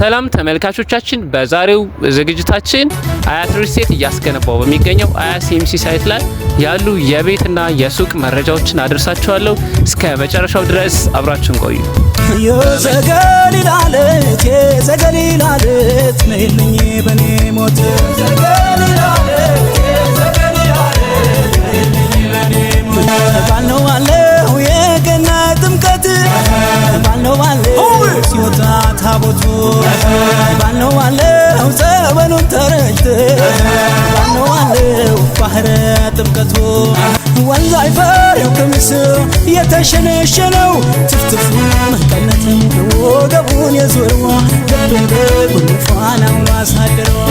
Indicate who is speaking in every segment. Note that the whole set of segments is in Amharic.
Speaker 1: ሰላም ተመልካቾቻችን፣ በዛሬው ዝግጅታችን አያት ሪል ስቴት እያስገነባው በሚገኘው አያት ሲኤምሲ ሳይት ላይ ያሉ የቤትና የሱቅ መረጃዎችን አደርሳችኋለሁ። እስከ መጨረሻው ድረስ አብራችሁን ቆዩ።
Speaker 2: የዘገሊላለት ነይልኝ በኔ ሞት ባልነው ባለው የገና ጥምቀት ባልነው ባለው ሲወጣ ታቦቱ ባልነው ባለው ጸበሉን ተረጭት ባልነው ባለው ባህረ ጥምቀቱ ወንዝ አይፈሬው ቅምስ የተሸነሸነው ትፍትፉ መቀነትም ወገቡን የዞረዋ ልብን ፋናው አሳደረዋ።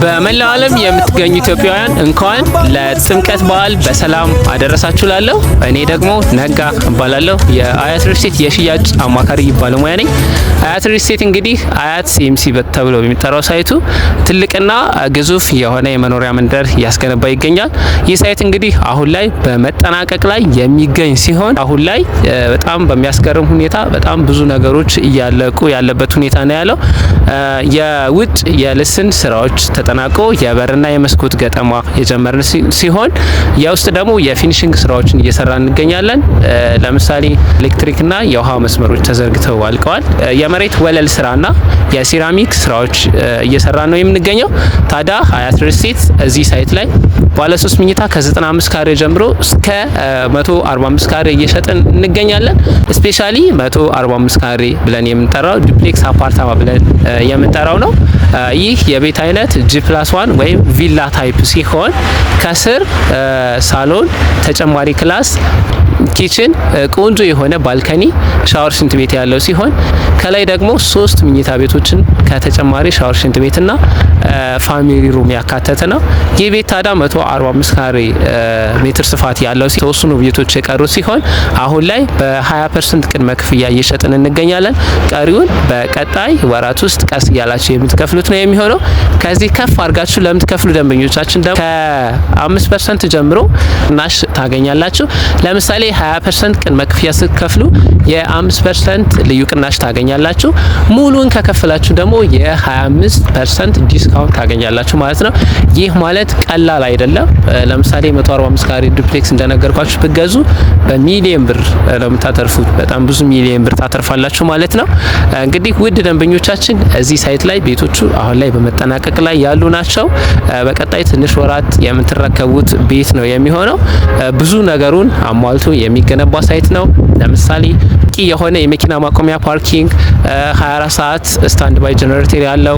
Speaker 1: በመላው ዓለም የምትገኙ ኢትዮጵያውያን እንኳን ለጥምቀት በዓል በሰላም አደረሳችሁ ላለሁ። እኔ ደግሞ ነጋ እባላለሁ። የአያት ሪል ስቴት የሽያጭ አማካሪ ባለሙያ ነኝ። አያት ሪል ስቴት እንግዲህ አያት ሲኤምሲ ተብሎ በሚጠራው ሳይቱ ትልቅና ግዙፍ የሆነ የመኖሪያ መንደር እያስገነባ ይገኛል። ይህ ሳይት እንግዲህ አሁን ላይ በመጠናቀቅ ላይ የሚገኝ ሲሆን አሁን ላይ በጣም በሚያስገርም ሁኔታ በጣም ብዙ ነገሮች እያለቁ ያለበት ሁኔታ ነው ያለው። የውጭ የልስን ስራዎች ተጠናቆ የበርና የመስኮት ገጠማ የጀመርን ሲሆን የውስጥ ደግሞ የፊኒሺንግ ስራዎችን እየሰራ እንገኛለን። ለምሳሌ ኤሌክትሪክና የውሃ መስመሮች ተዘርግተው አልቀዋል። የመሬት ወለል ስራና የሴራሚክ ስራዎች እየሰራ ነው የምንገኘው። ታዲያ አያት ሪል ስቴት እዚህ ሳይት ላይ ባለ 3 መኝታ ከ95 ካሬ ጀምሮ እስከ 145 ካሬ እየሸጥን እንገኛለን። ስፔሻሊ 145 ካሬ ብለን የምንጠራው ዱፕሌክስ አፓርታማ ብለን የምንጠራው ነው። ይህ የቤት አይነት G+1 ወይም ቪላ ታይፕ ሲሆን ከስር ሳሎን፣ ተጨማሪ ክላስ፣ ኪችን፣ ቆንጆ የሆነ ባልከኒ፣ ሻወር፣ ሽንት ቤት ያለው ሲሆን ከላይ ደግሞ 3 መኝታ ቤቶችን ከተጨማሪ ሻወር፣ ሽንት ቤትና ፋሚሊ ሩም ያካተተ ነው። ይህ ቤት ታዲያ 145 ካሬ ሜትር ስፋት ያለው ተወሰኑ ቤቶች የቀሩት ሲሆን አሁን ላይ በ20% ቅድመ ክፍያ እየሸጥን እንገኛለን። ቀሪውን በቀጣይ ወራት ውስጥ ቀስ እያላችሁ የምትከፍሉት ነው የሚሆነው። ከዚህ ከፍ አድርጋችሁ ለምትከፍሉ ደንበኞቻችን ደግሞ ከ5% ጀምሮ ቅናሽ ታገኛላችሁ። ለምሳሌ 20% ቅድመ ክፍያ ስትከፍሉ የ5% ልዩ ቅናሽ ታገኛላችሁ። ሙሉን ከከፈላችሁ ደግሞ የ25% ዲስካውንት ታገኛላችሁ ማለት ነው። ይህ ማለት ቀላል አይደለም። ለምሳሌ 145 ካሬ ዱፕሌክስ እንደነገርኳችሁ ብትገዙ በሚሊዮን ብር ነው የምታተርፉት። በጣም ብዙ ሚሊዮን ብር ታተርፋላችሁ ማለት ነው። እንግዲህ ውድ ደንበኞቻችን እዚህ ሳይት ላይ ቤቶቹ አሁን ላይ በመጠናቀቅ ላይ ያሉ ናቸው። በቀጣይ ትንሽ ወራት የምትረከቡት ቤት ነው የሚሆነው። ብዙ ነገሩን አሟልቶ የሚገነባ ሳይት ነው። ለምሳሌ የሆነ የመኪና ማቆሚያ ፓርኪንግ፣ 24 ሰዓት ስታንድ ባይ ጀነሬተር ያለው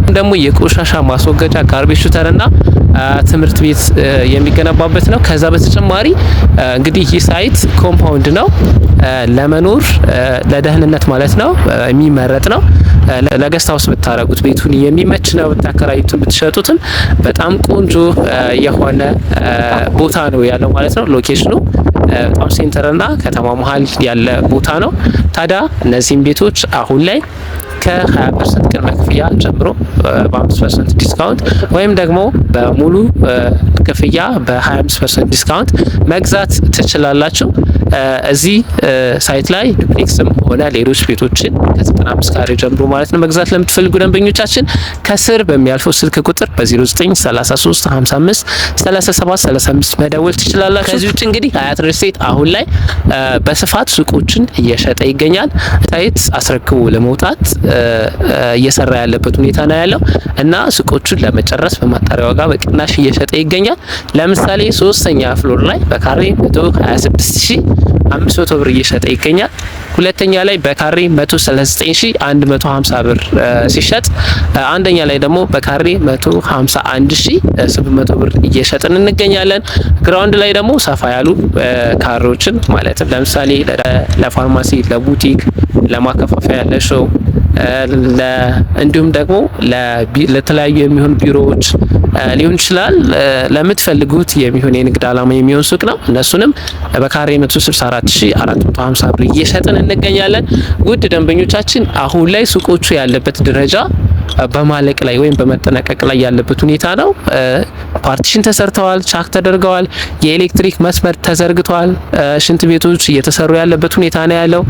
Speaker 1: ደግሞ የቆሻሻ ማስወገጃ ጋርቤጅ ሹተርና ትምህርት ቤት የሚገነባበት ነው። ከዛ በተጨማሪ እንግዲህ ይህ ሳይት ኮምፓውንድ ነው። ለመኖር ለደህንነት ማለት ነው የሚመረጥ ነው። ለገስት ሃውስ ብታረጉት ቤቱን የሚመች ነው። ብታከራዩትም ብትሸጡትም በጣም ቆንጆ የሆነ ቦታ ነው ያለው ማለት ነው። ሎኬሽኑ በጣም ሴንተርና ከተማ መሀል ያለ ቦታ ነው። ታዲያ እነዚህም ቤቶች አሁን ላይ ከ20% ቅድመ ክፍያ ጀምሮ በ5% ዲስካውንት ወይም ደግሞ በሙሉ ክፍያ በ25% ዲስካውንት መግዛት ትችላላችሁ። እዚህ ሳይት ላይ ዱፕሌክስም ሆነ ሌሎች ቤቶችን ከ95 ካሬ ጀምሮ ማለት ነው መግዛት ለምትፈልጉ ደንበኞቻችን ከስር በሚያልፈው ስልክ ቁጥር በ0933553735 መደወል ትችላላችሁ። ከዚህ ውጭ እንግዲህ አያት ሪል ስቴት አሁን ላይ በስፋት ሱቆችን እየሸጠ ይገኛል። ሳይት አስረክቦ ለመውጣት እየሰራ ያለበት ሁኔታ ነው ያለው እና ሱቆቹን ለመጨረስ በማጣሪያ ዋጋ በቅናሽ እየሸጠ ይገኛል። ለምሳሌ 3ኛ ፍሎር ላይ በካሬ 126500 ብር እየሸጠ ይገኛል። ሁለተኛ ላይ በካሬ 139150 ብር ሲሸጥ፣ አንደኛ ላይ ደግሞ በካሬ 151800 ብር እየሸጥን እንገኛለን። ግራውንድ ላይ ደግሞ ሰፋ ያሉ ካሬዎችን ማለትም ለምሳሌ ለፋርማሲ፣ ለቡቲክ፣ ለማከፋፈያ፣ ለሾው እንዲሁም ደግሞ ለተለያዩ የሚሆን ቢሮዎች ሊሆን ይችላል። ለምትፈልጉት የሚሆን የንግድ ዓላማ የሚሆን ሱቅ ነው። እነሱንም በካሬ 164450 ብር እየሸጥን እንገኛለን። ውድ ደንበኞቻችን አሁን ላይ ሱቆቹ ያለበት ደረጃ በማለቅ ላይ ወይም በመጠናቀቅ ላይ ያለበት ሁኔታ ነው። ፓርቲሽን ተሰርተዋል፣ ቻክ ተደርገዋል፣ የኤሌክትሪክ መስመር ተዘርግቷል፣ ሽንት ቤቶች እየተሰሩ ያለበት ሁኔታ ነው ያለው።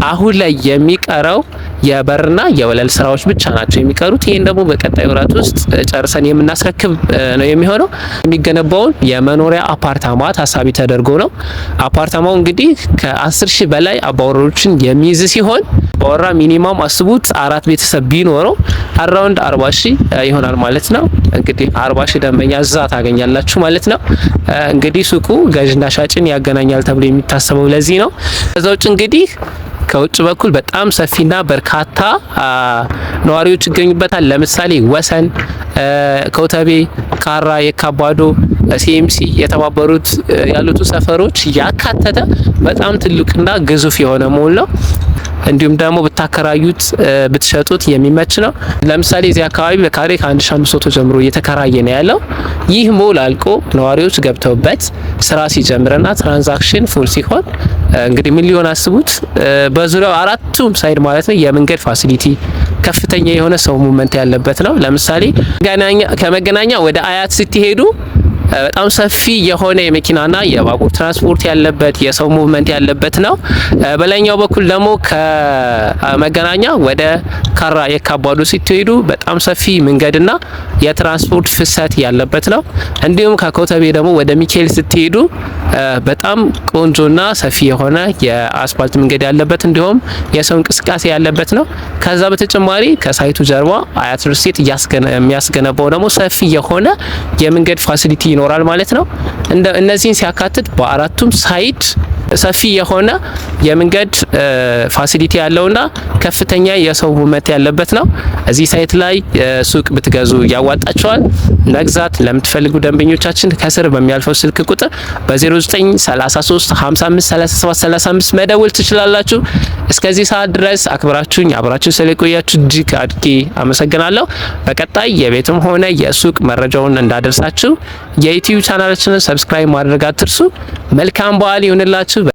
Speaker 1: አሁን ላይ የሚቀረው የበርና የወለል ስራዎች ብቻ ናቸው የሚቀሩት። ይሄን ደግሞ በቀጣይ ወራት ውስጥ ጨርሰን የምናስረክብ ነው የሚሆነው። የሚገነባውን የመኖሪያ አፓርታማ ታሳቢ ተደርጎ ነው። አፓርታማው እንግዲህ ከ10 ሺህ በላይ አባወራዎችን የሚይዝ ሲሆን በወራ ሚኒማም አስቡት 4 ቤተሰብ ቢኖረው አራውንድ 40 ሺህ ይሆናል ማለት ነው። እንግዲህ 40 ሺህ ደንበኛ እዛ ታገኛላችሁ ማለት ነው። እንግዲህ ሱቁ ገዥና ሻጭን ያገናኛል ተብሎ የሚታሰበው ለዚህ ነው። ከዛ ውጭ እንግዲህ ከውጭ በኩል በጣም ሰፊና በርካታ ነዋሪዎች ይገኙበታል። ለምሳሌ ወሰን፣ ኮተቤ፣ ካራ፣ የካባዶ፣ ሲኤምሲ የተባበሩት ያሉት ሰፈሮች ያካተተ በጣም ትልቅና ግዙፍ የሆነ ሞል ነው። እንዲሁም ደግሞ ብታከራዩት ብትሸጡት የሚመች ነው። ለምሳሌ እዚህ አካባቢ በካሬ ከ1500 ጀምሮ እየተከራየ ነው ያለው። ይህ ሞል አልቆ ነዋሪዎች ገብተውበት ስራ ሲጀምርና ትራንዛክሽን ፉል ሲሆን እንግዲህ ምን ሊሆን አስቡት። በዙሪያው አራቱም ሳይድ ማለት ነው የመንገድ ፋሲሊቲ ከፍተኛ የሆነ ሰው ሙቭመንት ያለበት ነው። ለምሳሌ ከመገናኛ ወደ አያት ስትሄዱ በጣም ሰፊ የሆነ የመኪናና የባቡር ትራንስፖርት ያለበት የሰው ሙቭመንት ያለበት ነው። በላይኛው በኩል ደግሞ ከመገናኛ ወደ ካራ የካባዱ ስትሄዱ በጣም ሰፊ መንገድና የትራንስፖርት ፍሰት ያለበት ነው። እንዲሁም ከኮተቤ ደግሞ ወደ ሚካኤል ስትሄዱ በጣም ቆንጆና ሰፊ የሆነ የአስፋልት መንገድ ያለበት እንዲሁም የሰው እንቅስቃሴ ያለበት ነው። ከዛ በተጨማሪ ከሳይቱ ጀርባ አያት ሪል ስቴት የሚያስገነባው ደግሞ ሰፊ የሆነ የመንገድ ፋሲሊቲ ይኖራል ማለት ነው። እነዚህን ሲያካትት በአራቱም ሳይድ ሰፊ የሆነ የመንገድ ፋሲሊቲ ያለውና ከፍተኛ የሰው ሙቭመንት ያለበት ነው። እዚህ ሳይት ላይ ሱቅ ብትገዙ ያዋጣቸዋል። መግዛት ለምትፈልጉ ደንበኞቻችን ከስር በሚያልፈው ስልክ ቁጥር በ0933 55 37 35 መደወል ትችላላችሁ። እስከዚህ ሰዓት ድረስ አክብራችሁኝ አብራችሁ ስለቆያችሁ እጅግ አድርጌ አመሰግናለሁ። በቀጣይ የቤትም ሆነ የሱቅ መረጃውን እንዳደርሳችሁ የዩቲዩብ ቻናላችንን ሰብስክራይብ ማድረግ አትርሱ። መልካም በዓል ይሁንላችሁ።